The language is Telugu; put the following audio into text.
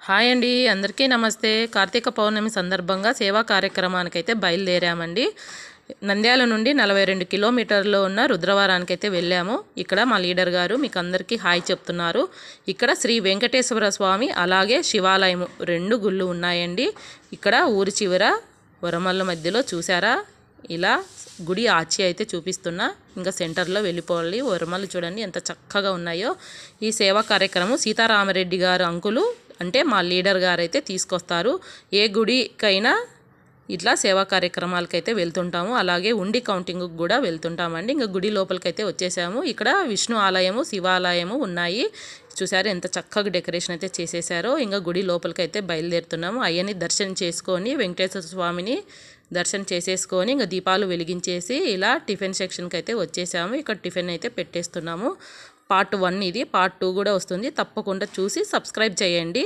హాయ్ అండి, అందరికీ నమస్తే. కార్తీక పౌర్ణమి సందర్భంగా సేవా కార్యక్రమానికైతే బయలుదేరామండి. నంద్యాల నుండి 42 కిలోమీటర్లో ఉన్న రుద్రవరానికైతే వెళ్ళాము. ఇక్కడ మా లీడర్ గారు మీకు అందరికీ హాయ్ చెప్తున్నారు. ఇక్కడ శ్రీ వెంకటేశ్వర స్వామి అలాగే శివాలయము 2 గుళ్ళు ఉన్నాయండి. ఇక్కడ ఊరి చివర వరమల్ల మధ్యలో చూసారా, ఇలా గుడి ఆచి అయితే చూపిస్తున్నా. ఇంకా సెంటర్లో వెళ్ళిపోవాలి. వరమల్లు చూడండి ఎంత చక్కగా ఉన్నాయో. ఈ సేవా కార్యక్రమం సీతారామరెడ్డి గారు అంకులు అంటే మా లీడర్ గారు అయితే తీసుకొస్తారు. ఏ గుడికైనా ఇట్లా సేవా కార్యక్రమాలకైతే వెళ్తుంటాము. అలాగే ఉండి కౌంటింగ్కి కూడా వెళ్తుంటామండి. ఇంకా గుడి లోపలికైతే వచ్చేసాము. ఇక్కడ విష్ణు ఆలయము శివాలయము ఉన్నాయి. చూసారు ఎంత చక్కగా డెకరేషన్ అయితే చేసేసారో. ఇంకా గుడి లోపలికైతే బయలుదేరుతున్నాము. అయ్యని దర్శనం చేసుకొని వెంకటేశ్వర స్వామిని దర్శనం చేసేసుకొని ఇంకా దీపాలు వెలిగించేసి ఇలా టిఫిన్ సెక్షన్కి అయితే వచ్చేసాము. ఇక్కడ టిఫిన్ అయితే పెట్టేస్తున్నాము. పార్ట్ 1 ఇది, పార్ట్ 2 కూడా వస్తుంది. తప్పకుండా చూసి సబ్స్క్రైబ్ చేయండి.